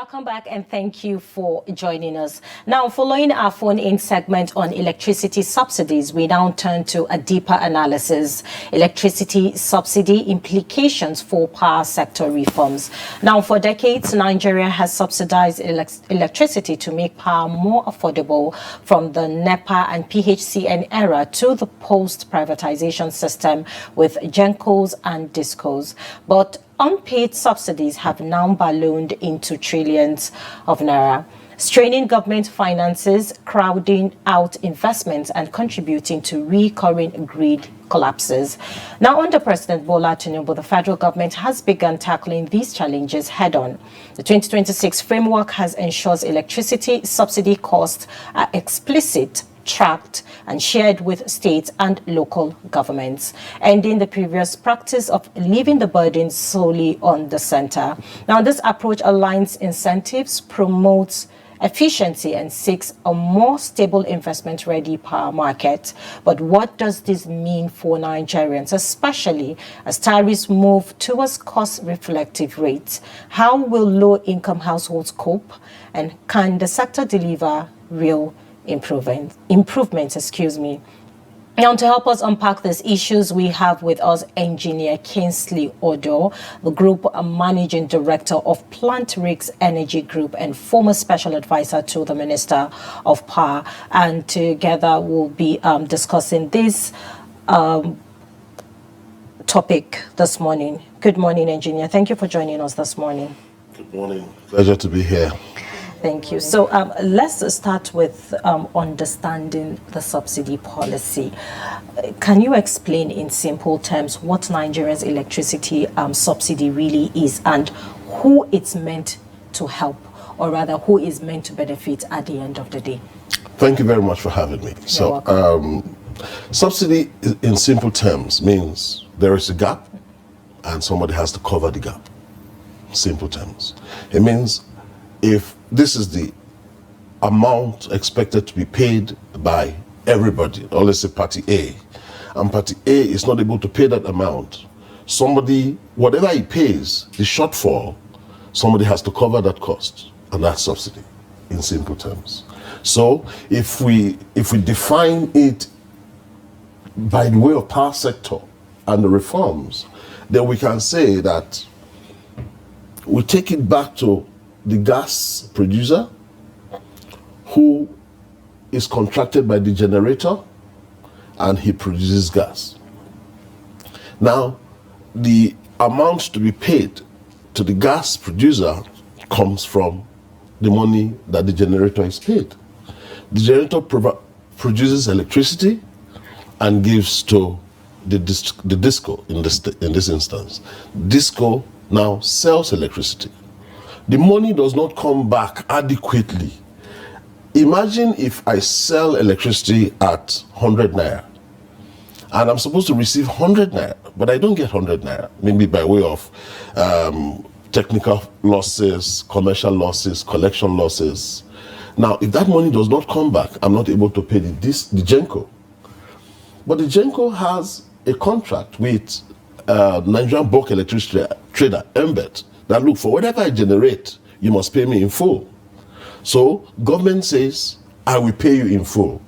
Welcome back and thank you for joining us. Now, following our phone-in segment on electricity subsidies, we now turn to a deeper analysis. Electricity subsidy implications for power sector reforms. Now, for decades, Nigeria has subsidized electricity to make power more affordable from the NEPA and PHCN era to the post-privatization system with GENCOs and DISCOs. But unpaid subsidies have now ballooned into trillions of naira, straining government finances, crowding out investments, and contributing to recurring grid collapses. Now, under President Bola Tinubu, the federal government has begun tackling these challenges head-on. The 2026 framework has ensured electricity subsidy costs are explicit, tracked and shared with states and local governments, ending the previous practice of leaving the burden solely on the center. Now, this approach aligns incentives, promotes efficiency and seeks a more stable investment-ready power market. But what does this mean for Nigerians, especially as tariffs move towards cost-reflective rates? How will low-income households cope, and can the sector deliver real improvements? Now, to help us unpack these issues, we have with us engineer Kingsley Odoh, the group managing director of Plantrix Energy Group and former special advisor to the Minister of Power. And together we'll be discussing this topic this morning. Good morning, engineer. Thank you for joining us this morning. Good morning. Pleasure to be here. Thank you. So let's start with understanding the subsidy policy. Can you explain in simple terms what Nigeria's electricity subsidy really is and who it's meant to help, or rather who is meant to benefit at the end of the day? Thank you very much for having me. You're welcome. Subsidy in simple terms means there is a gap and somebody has to cover the gap. Simple terms. It means if this is the amount expected to be paid by everybody, or let's say party A, and party A is not able to pay that amount, somebody, whatever he pays, the shortfall, somebody has to cover that cost, and that's subsidy in simple terms. So if we define it by the way of power sector and the reforms, then we can say that we take it back to the gas producer who is contracted by the generator and he produces gas. Now, the amount to be paid to the gas producer comes from the money that the generator is paid. The generator produces electricity and gives to the DISCO in this instance. DISCO now sells electricity. The money does not come back adequately. Imagine if I sell electricity at 100 naira and I'm supposed to receive 100 naira, but I don't get 100 naira, maybe by way of technical losses, commercial losses, collection losses. Now, if that money does not come back, I'm not able to pay the GENCO. But the GENCO has a contract with Nigerian bulk electricity trader, MBET, that look, for whatever I generate, you must pay me in full. So government says, I will pay you in full.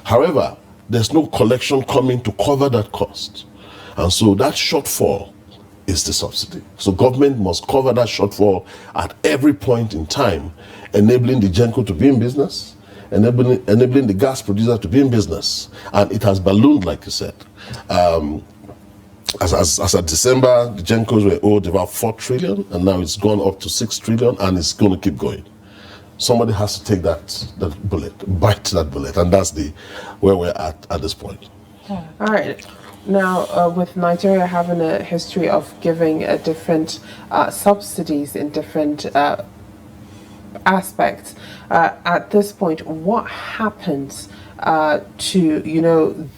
However, there's no collection coming to cover that cost. And so that shortfall is the subsidy. So government must cover that shortfall at every point in time, enabling the GENCO to be in business, enabling the gas producer to be in business. And it has ballooned, like you said. As of December, the GENCOs were owed about 4 trillion, and now it's gone up to 6 trillion, and it's going to keep going. Somebody has to take that bullet, bite that bullet, and that's where we're at this point. All right. Now, with Nigeria having a history of giving different subsidies in different aspects, at this point, what happens to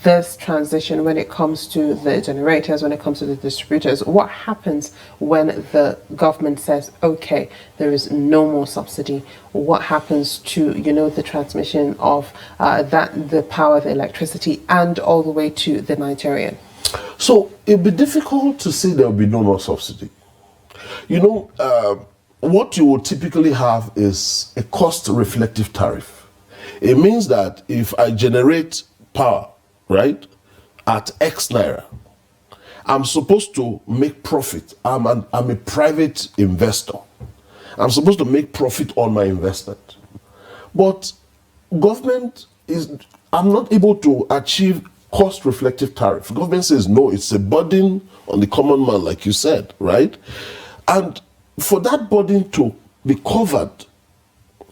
this transition when it comes to the generators, when it comes to the distributors? What happens when the government says, okay, there is no more subsidy? What happens to the transmission of the power, the electricity, and all the way to the Nigerian? So it'd be difficult to say there will be no more subsidy. what you would typically have is a cost-reflective tariff. It means that if I generate power, right, at X naira, I'm supposed to make profit. I'm a private investor. I'm supposed to make profit on my investment. But government I'm not able to achieve cost-reflective tariff. Government says, no, it's a burden on the common man, like you said, right? And for that burden to be covered,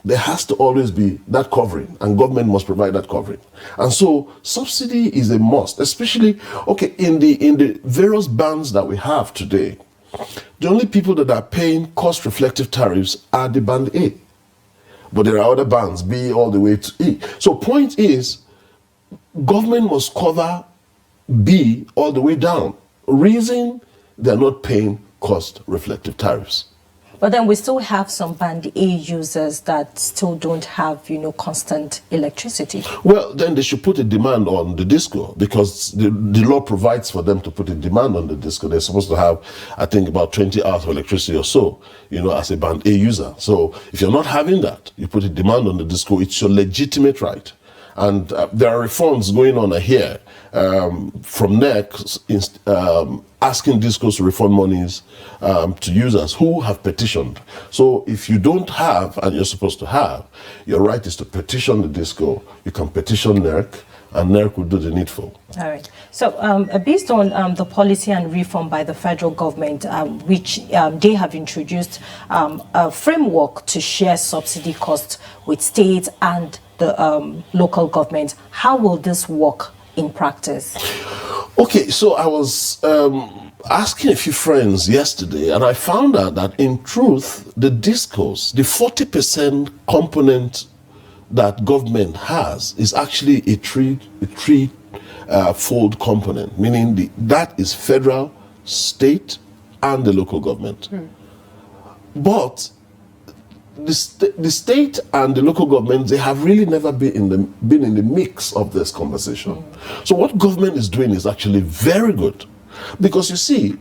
there has to always be that covering, and government must provide that covering. And so subsidy is a must, especially, okay, in the various bands that we have today, the only people that are paying cost-reflective tariffs are the band A. But there are other bands, B all the way to E. So point is, government must cover B all the way down. Reason, they're not paying cost-reflective tariffs. But then we still have some band A users that still don't have, constant electricity. Well, then they should put a demand on the disco, because the law provides for them to put a demand on the disco. They're supposed to have, I think, about 20 hours of electricity or so, as a band A user. So if you're not having that, you put a demand on the disco. It's your legitimate right. And there are reforms going on here from NEC asking discos to refund monies to users who have petitioned. So if you don't have, and you're supposed to have, your right is to petition the disco. You can petition NEC, and NEC will do the needful. All right. So based on the policy and reform by the federal government, which they have introduced a framework to share subsidy costs with states and the local government, how will this work in practice? Okay, so I was asking a few friends yesterday, and I found out that in truth, the discos, the 40% component that government has is actually a three-fold component, meaning that is federal, state, and the local government. But the state and the local government, they have really never been in the mix of this conversation. So what government is doing is actually very good, because you see,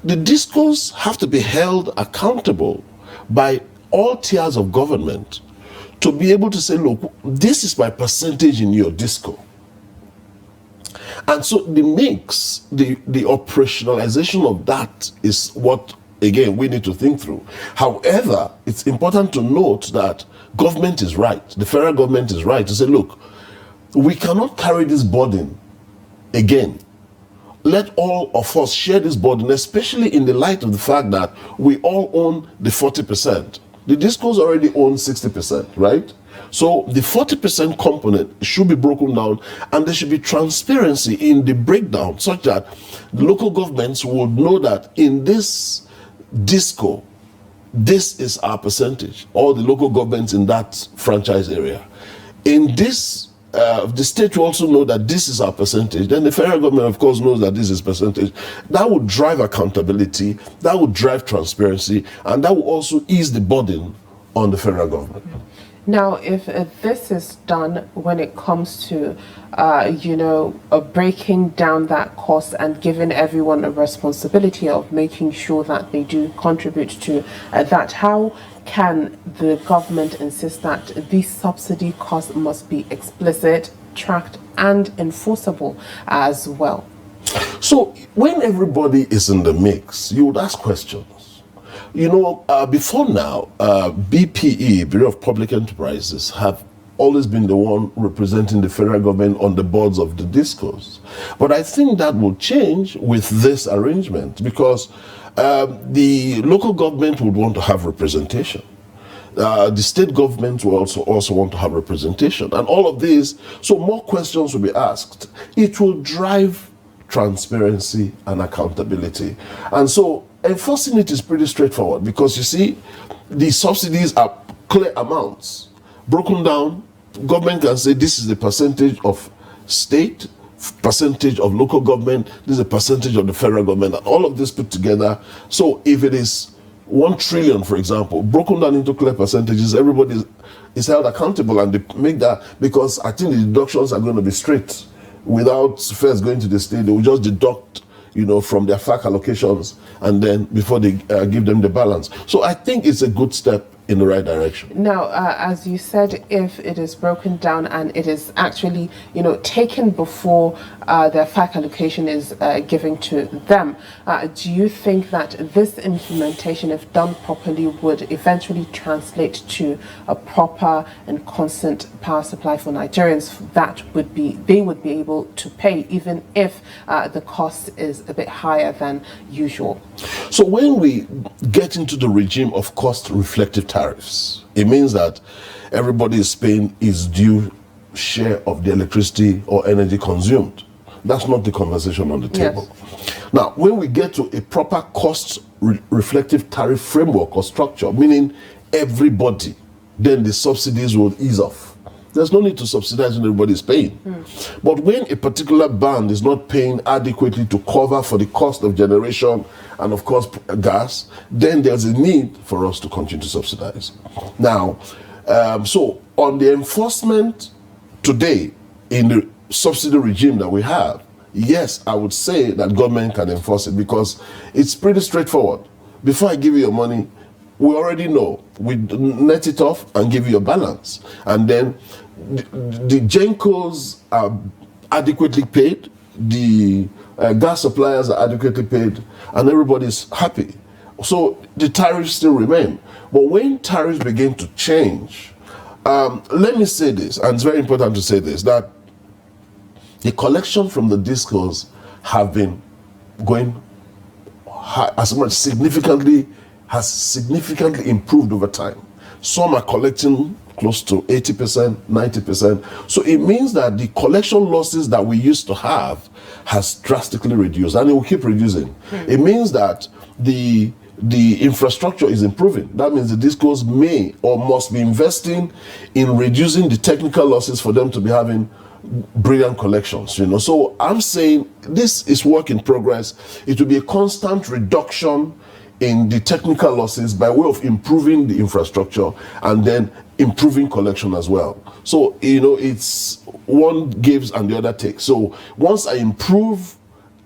the discos have to be held accountable by all tiers of government to be able to say, look, this is my percentage in your disco. And so the mix, the operationalization of that is what, again, we need to think through. However, it's important to note that government is right. The federal government is right to say, look, we cannot carry this burden again. Let all of us share this burden, especially in the light of the fact that we all own the 40%. The discos already own 60%, right? So the 40% component should be broken down, and there should be transparency in the breakdown, such that the local governments would know that in this disco, this is our percentage, or the local governments in that franchise area. In this, the state will also know that this is our percentage. Then the federal government, of course, knows that this is percentage. That would drive accountability, that would drive transparency, and that will also ease the burden on the federal government. Now, if this is done when it comes to, breaking down that cost and giving everyone a responsibility of making sure that they do contribute to that, how can the government insist that these subsidy costs must be explicit, tracked, and enforceable as well? So when everybody is in the mix, you would ask questions. Before now, BPE, Bureau of Public Enterprises, have always been the one representing the federal government on the boards of the discos. But I think that will change with this arrangement, because the local government would want to have representation. The state government will also want to have representation. And all of these, so more questions will be asked. It will drive transparency and accountability. And so enforcing it is pretty straightforward, because you see, the subsidies are clear amounts. Broken down, government can say this is the percentage of state, percentage of local government, this is a percentage of the federal government, and all of this put together. So if it is 1 trillion, for example, broken down into clear percentages, everybody is held accountable, and they make that, because I think the deductions are going to be straight. Without first going to the state, they will just deduct from their FAC allocations, and then before they give them the balance. So I think it's a good step in the right direction. Now, as you said, if it is broken down and it is actually, taken before their FAC allocation is given to them, do you think that this implementation, if done properly, would eventually translate to a proper and constant power supply for Nigerians that they would be able to pay, even if the cost is a bit higher than usual? So when we get into the regime of cost-reflective tariffs, it means that everybody is paying his due share of the electricity or energy consumed. That's not the conversation on the table. Yes. Now, when we get to a proper cost-reflective tariff framework or structure, meaning everybody, then the subsidies will ease off. There's no need to subsidize when everybody is paying. But when a particular band is not paying adequately to cover for the cost of generation and, of course, gas, then there's a need for us to continue to subsidize. Now, so on the enforcement today in the subsidy regime that we have, yes, I would say that government can enforce it because it's pretty straightforward. Before I give you your money, we already know. We net it off and give you a balance. And then the GENCOs are adequately paid, the gas suppliers are adequately paid, and everybody's happy. So the tariffs still remain. But when tariffs begin to change, let me say this, and it's very important to say this, that the collection from the discos have been going high, has significantly improved over time. Some are collecting close to 80%, 90%. So it means that the collection losses that we used to have has drastically reduced, and it will keep reducing. It means that the infrastructure is improving. That means the discos may or must be investing in reducing the technical losses for them to be having brilliant collections, So I'm saying this is work in progress. It will be a constant reduction in the technical losses by way of improving the infrastructure and then improving collection as well. So, it's one gives and the other takes. So once I improve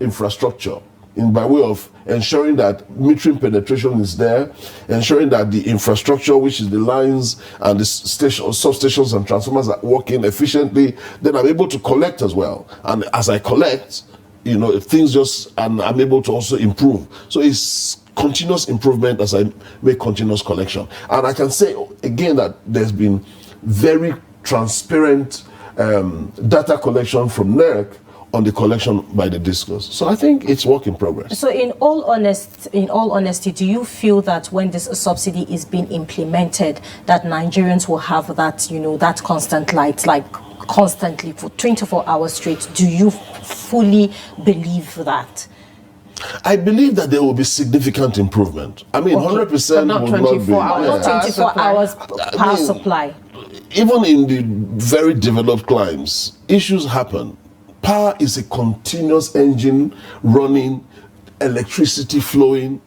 infrastructure by way of ensuring that metering penetration is there, ensuring that the infrastructure, which is the lines and the substations and transformers are working efficiently, then I'm able to collect as well. And as I collect, and I'm able to also improve. So it's continuous improvement as I make continuous collection. And I can say again that there's been very transparent data collection from NERC on the collection by the discos. So I think it's work in progress. So in all honesty, do you feel that when this subsidy is being implemented, that Nigerians will have that, that constant light, like constantly for 24 hours straight? Do you fully believe that? I believe that there will be significant improvement. I mean, 100% not will 24 not be. hours. Not 24 hours power supply. Even in the very developed climes, issues happen. Power is a continuous engine running, electricity flowing,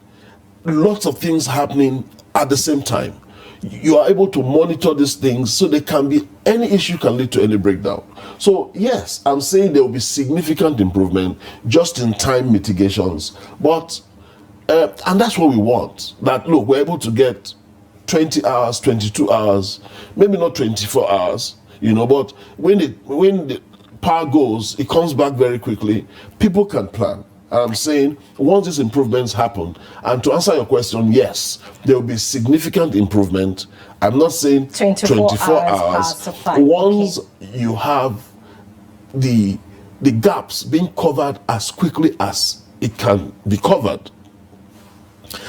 lots of things happening at the same time. You are able to monitor these things, so any issue can lead to any breakdown. So yes, I'm saying there will be significant improvement, just in time mitigations, but and that's what we want. That look, we're able to get 20 hours, 22 hours, maybe not 24 hours, but when the power goes, it comes back very quickly. People can plan. I'm saying once these improvements happen, and to answer your question, yes, there will be significant improvement. I'm not saying 24 hours. Once you have the gaps being covered as quickly as it can be covered,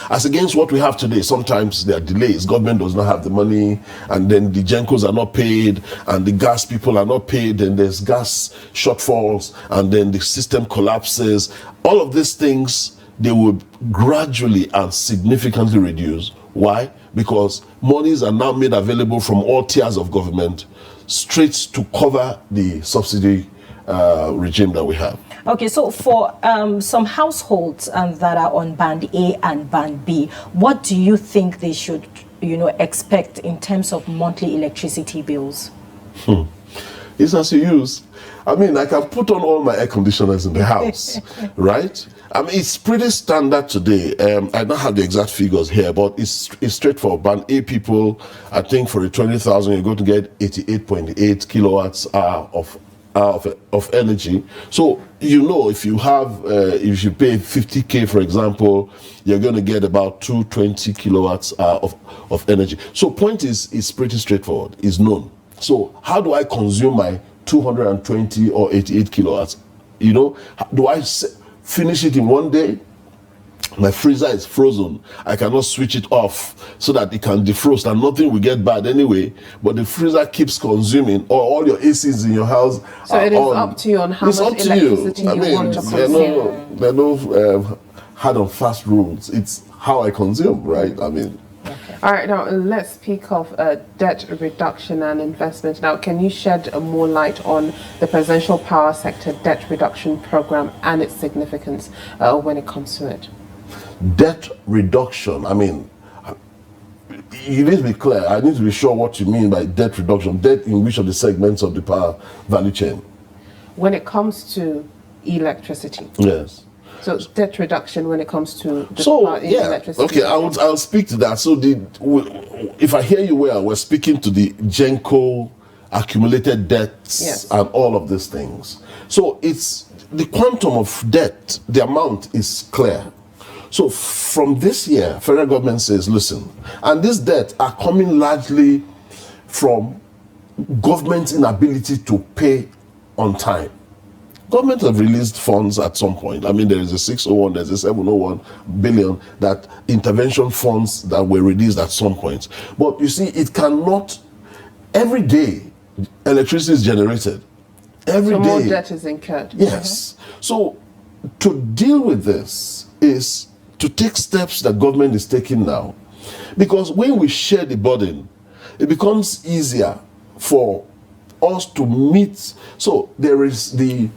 as against what we have today, sometimes there are delays. Government does not have the money, and then the GENCOs are not paid, and the gas people are not paid, and there's gas shortfalls, and then the system collapses. All of these things, they will gradually and significantly reduce. Why? Because monies are now made available from all tiers of government straight to cover the subsidy regime that we have. Okay, so for some households that are on Band A and Band B, what do you think they should, expect in terms of monthly electricity bills? It's as you use. I mean, I can put on all my air conditioners in the house, right? I mean, it's pretty standard today. I don't have the exact figures here, but it's straightforward. Band A people, I think for the 20,000, you're going to get 88.8 kilowatts of energy. So you know, if you have, if you pay 50K, for example, you're going to get about 220 kilowatts of energy. So point is pretty straightforward. It's known. So how do I consume my 220 or 88 kilowatts? You know, do I finish it in one day? My freezer is frozen. I cannot switch it off so that it can defrost and nothing will get bad anyway. But the freezer keeps consuming, or all your ACs in your house. So it is up to you on how much electricity you want to consume. There are no hard and fast rules. It's how I consume, right? I mean. Okay. All right, now let's speak of debt reduction and investment. Now, can you shed more light on the presidential power sector debt reduction program and its significance when it comes to it? Debt reduction, I mean, you need to be clear. I need to be sure what you mean by debt reduction. Debt in which of the segments of the power value chain? When it comes to electricity. Yes. So debt reduction when it comes to the electricity. Okay, I'll speak to that. So if I hear you well, we're speaking to the GENCO accumulated debts and all of these things. So it's the quantum of debt, the amount is clear. So from this year, federal government says, listen, and this debt are coming largely from government's inability to pay on time. Government have released funds at some point. I mean, there is a 601, there's a 701 billion that intervention funds that were released at some point. But you see, it cannot, every day, electricity is generated. Every day. More debt is incurred. Yes. So to deal with this is to take steps that government is taking now. Because when we share the burden, it becomes easier for us to meet. So there is the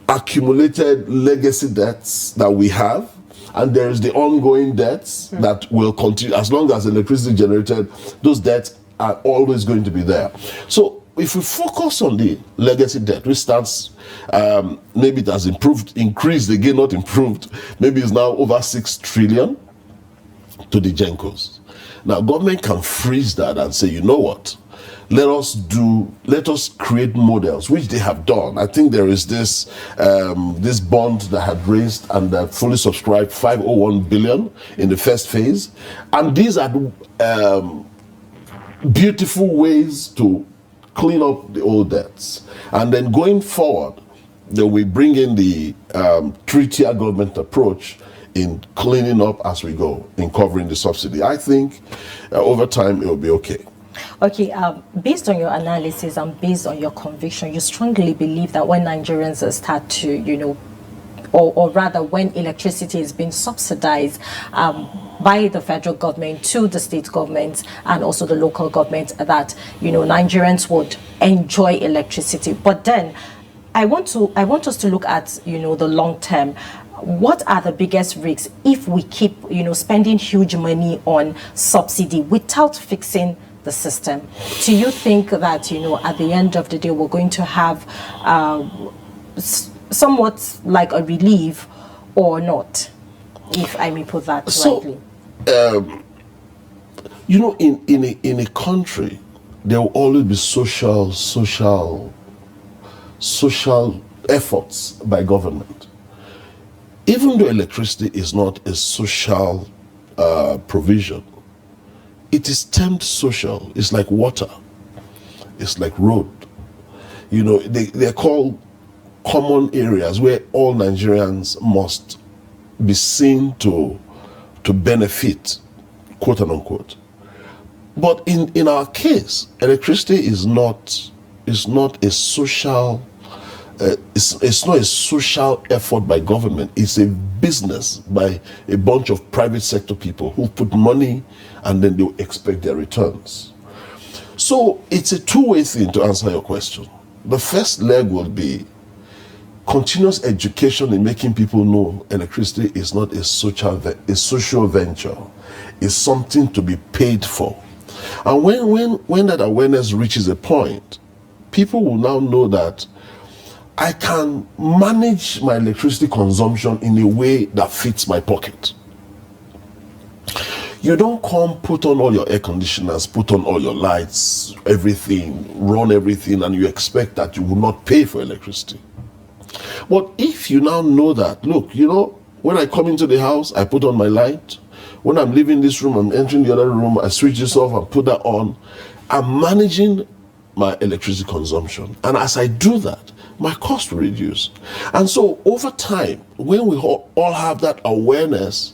accumulated legacy debts that we have, and there is the ongoing debts that will continue. As long as electricity generated, those debts are always going to be there. So if we focus on the legacy debt, which starts, maybe it has increased again, not improved, maybe it's now over 6 trillion to the GENCOs. Now, government can freeze that and say, you know what, let us create models, which they have done. I think there is this bond that had raised and fully subscribed 501 billion in the first phase. And these are beautiful ways to clean up the old debts. And then going forward, then we bring in the three-tier government approach in cleaning up as we go, in covering the subsidy. I think over time it will be okay. Okay, based on your analysis and based on your conviction, you strongly believe that when Nigerians start to, you know, or rather when electricity is being subsidized by the federal government to the state government and also the local government, that, you know, Nigerians would enjoy electricity. But then I want us to look at, you know, the long term. What are the biggest risks if we keep, you know, spending huge money on subsidy without fixing the system? Do you think that, you know, at the end of the day we're going to have somewhat like a relief or not, if I may put that rightly? You know, in a country, there will always be social efforts by government. Even though electricity is not a social provision, it is termed social. It's like water. It's like road. You know, they're called common areas where all Nigerians must be seen to benefit, quote and unquote. But in our case, electricity is not a social. It's not a social effort by government. It's a business by a bunch of private sector people who put money and then they'll expect their returns. So it's a two-way thing, to answer your question. The first leg will be continuous education in making people know electricity is not a social venture. It's something to be paid for. And when that awareness reaches a point, people will now know that I can manage my electricity consumption in a way that fits my pocket. You don't come, put on all your air conditioners, put on all your lights, everything, run everything, and you expect that you will not pay for electricity. But if you now know that, look, you know, when I come into the house, I put on my light. When I'm leaving this room, I'm entering the other room, I switch this off and put that on. I'm managing my electricity consumption. And as I do that, my cost will reduce. And so over time, when we all have that awareness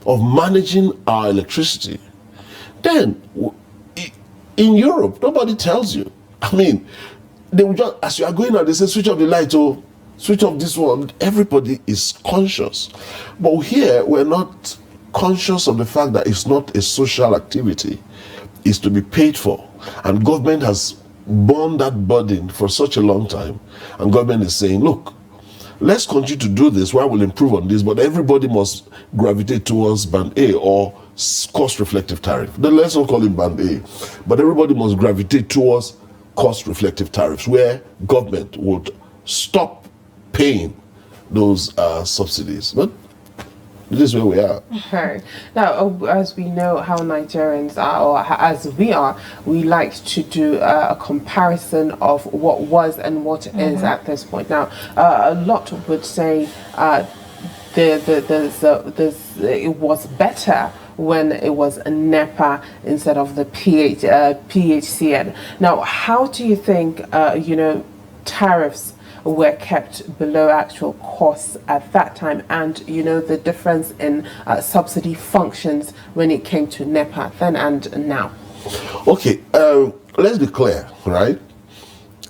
of managing our electricity, then in Europe, nobody tells you. I mean, they will just, as you are going out, they say, switch off the light, or switch off this one. Everybody is conscious. But here, we're not conscious of the fact that it's not a social activity. It's to be paid for. And government has borne that burden for such a long time. And government is saying, look, let's continue to do this, while we'll improve on this, but everybody must gravitate towards band A, or cost reflective tariff. Then let's not call it band A, but everybody must gravitate towards cost reflective tariffs, where government would stop paying those subsidies. But this is where we are. Okay. Now, as we know how Nigerians are, or as we are, we like to do a comparison of what was and what is at this point. Now, a lot would say it was better when it was a NEPA instead of the PHCN. Now, how do you think, tariffs were kept below actual costs at that time, and the difference in subsidy functions when it came to NEPA then and now? Okay, let's be clear, right?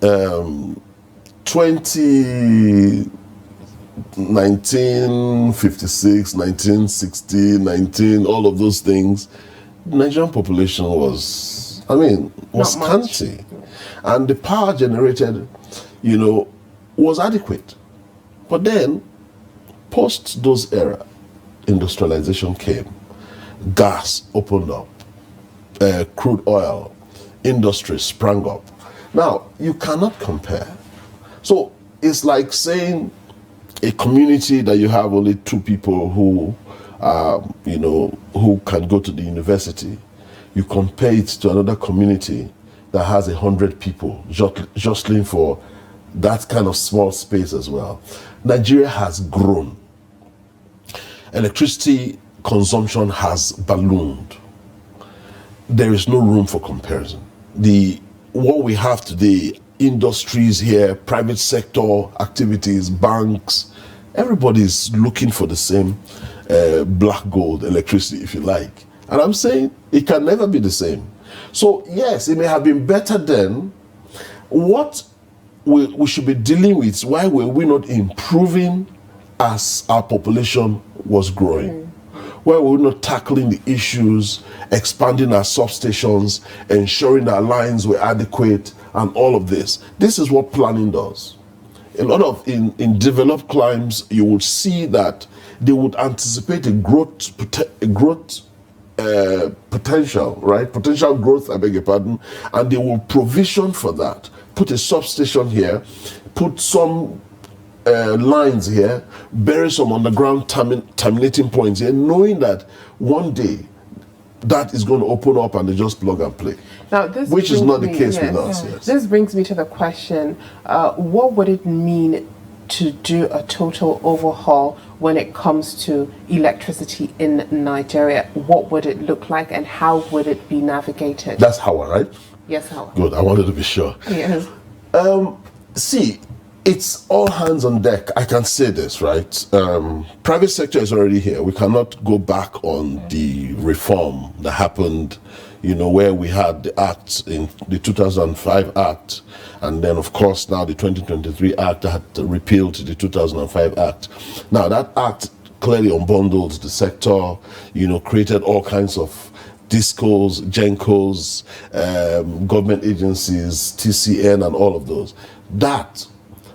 1956, 1960, all of those things, the Nigerian population was scanty. And the power generated, was adequate. But then, post those era, industrialization came, gas opened up, crude oil, industry sprang up. Now, you cannot compare. So, it's like saying a community that you have only 2 people who, who can go to the university. You compare it to another community that has 100 people jostling for that kind of small space as well. Nigeria has grown. Electricity consumption has ballooned. There is no room for comparison. What we have today, industries here, private sector activities, banks, everybody is looking for the same black gold electricity, if you like. And I'm saying it can never be the same. So yes, it may have been better then. What we should be dealing with, why were we not improving as our population was growing? Why were we not tackling the issues, expanding our substations, ensuring our lines were adequate, and all of this? This is what planning does. A lot of, in developed climes, you would see that they would anticipate a growth potential, right? Potential growth, I beg your pardon, and they will provision for that. Put a substation here, put some lines here, bury some underground terminating points here, knowing that one day that is going to open up and they just plug and play. Now, this which is not the case yes. with us. Yes. This brings me to the question, what would it mean to do a total overhaul when it comes to electricity in Nigeria? What would it look like and how would it be navigated? That's Hauwa, right? Yes, Hauwa. Good, I wanted to be sure. Yes. See, it's all hands on deck. I can say this, right? Private sector is already here. We cannot go back on the reform that happened, where we had the act in the 2005 act, and then of course now the 2023 act that had repealed the 2005 act. Now that act clearly unbundled the sector, created all kinds of DISCOs, GENCOs, government agencies, TCN, and all of those. That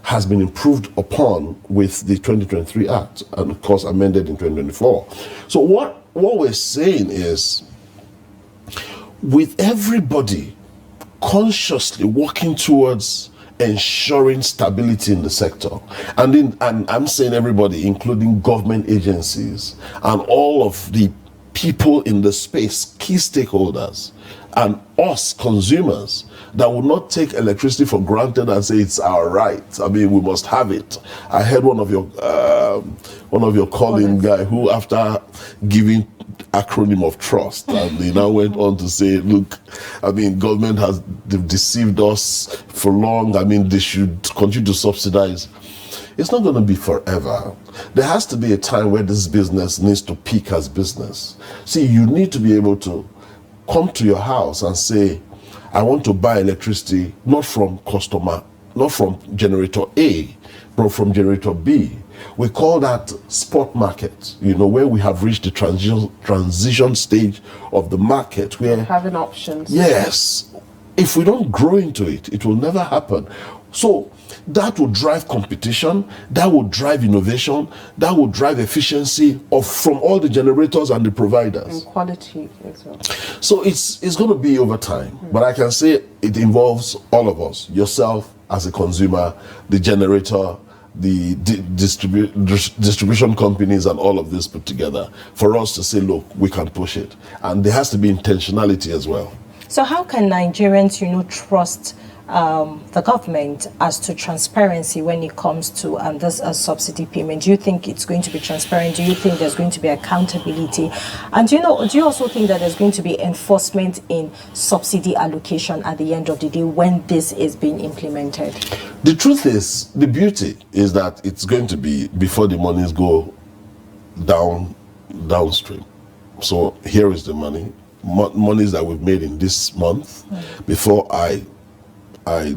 has been improved upon with the 2023 Act, and of course amended in 2024. So what we're saying is, with everybody consciously working towards ensuring stability in the sector. And I'm saying everybody, including government agencies and all of the people in the space, key stakeholders, and us consumers, that will not take electricity for granted and say it's our right. I mean, we must have it. I heard one of your calling guy who, after giving acronym of trust, and they now went on to say, look, I mean, government has deceived us for long. I mean, they should continue to subsidize. It's not going to be forever. There has to be a time where this business needs to peak as business. See, you need to be able to come to your house and say, I want to buy electricity not from customer, not from generator A, but from generator B. We call that spot market, where we have reached the transition stage of the market, where having options. Yes. If we don't grow into it, it will never happen. So that will drive competition, that will drive innovation, that will drive efficiency from all the generators and the providers. And quality as well. So it's going to be over time. But I can say it involves all of us, yourself as a consumer, the generator, the distribution companies, and all of this put together for us to say, look, we can push it. And there has to be intentionality as well. So how can Nigerians, trust the government as to transparency when it comes to this subsidy payment? Do you think it's going to be transparent? Do you think there's going to be accountability? And do you also think that there's going to be enforcement in subsidy allocation at the end of the day when this is being implemented? The truth is, the beauty is that it's going to be before the monies go downstream. So here is the money. Monies that we've made in this month, before I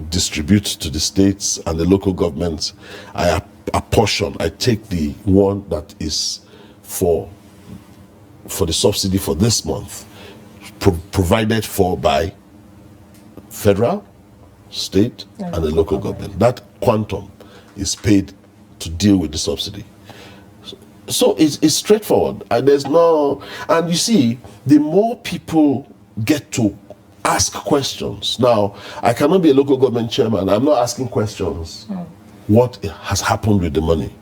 distribute to the states and the local governments, I apportion, I take the one that is for the subsidy for this month, provided for by federal, state, and the local government. That quantum is paid to deal with the subsidy. So it's straightforward. And and you see, the more people get to ask questions. Now, I cannot be a local government chairman. I'm not asking questions. What has happened with the money?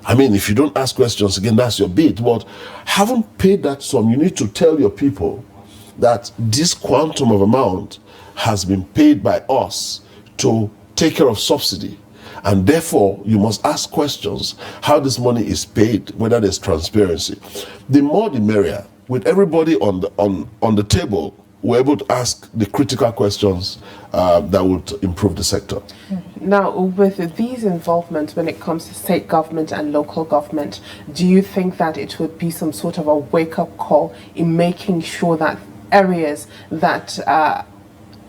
I mean, if you don't ask questions, again, that's your bit. But having paid that sum, you need to tell your people that this quantum of amount has been paid by us to take care of subsidy. And therefore, you must ask questions how this money is paid, whether there's transparency. The more the merrier. With everybody on the table, we're able to ask the critical questions that would improve the sector. Now, with these involvements when it comes to state government and local government, do you think that it would be some sort of a wake-up call in making sure that areas that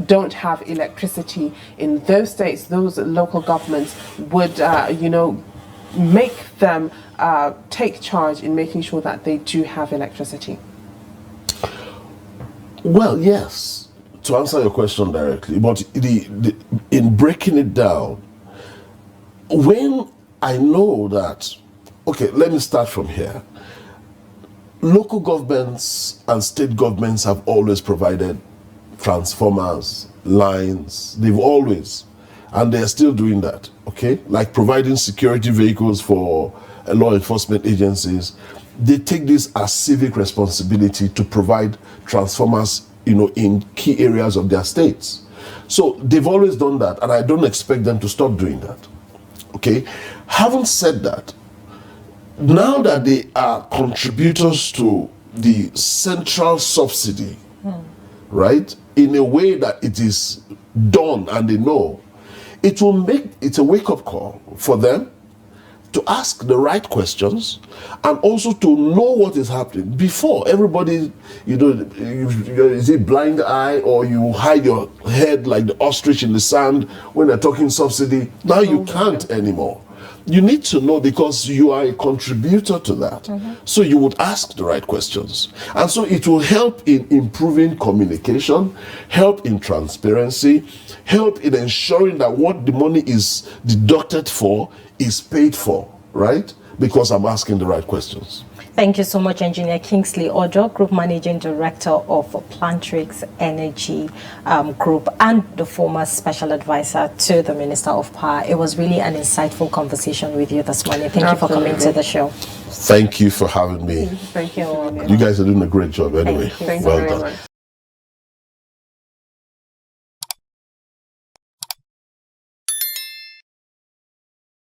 don't have electricity in those states, those local governments would, make them take charge in making sure that they do have electricity? Well, yes, to answer your question directly, but in breaking it down, when I know that, okay, let me start from here. Local governments and state governments have always provided transformers, lines, they've always, and they're still doing that, okay? Like providing security vehicles for law enforcement agencies. They take this as civic responsibility to provide transformers, in key areas of their states. So they've always done that, and I don't expect them to stop doing that, okay? Having said that, now that they are contributors to the central subsidy, right, in a way that it is done and they know, it's a wake-up call for them to ask the right questions and also to know what is happening before everybody, is it blind eye or you hide your head like the ostrich in the sand when they're talking subsidy. Now you can't anymore. You need to know because you are a contributor to that. So you would ask the right questions. And so it will help in improving communication, help in transparency, help in ensuring that what the money is deducted for is paid for, right? Because I'm asking the right questions. Thank you so much, Engineer Kingsley Odoh, Group Managing Director of Plantrix Energy Group and the former Special Advisor to the Minister of Power. It was really an insightful conversation with you this morning. Thank you for coming to the show. Thank you for having me. Thank you. You guys are doing a great job anyway. Thank you Well very done. much.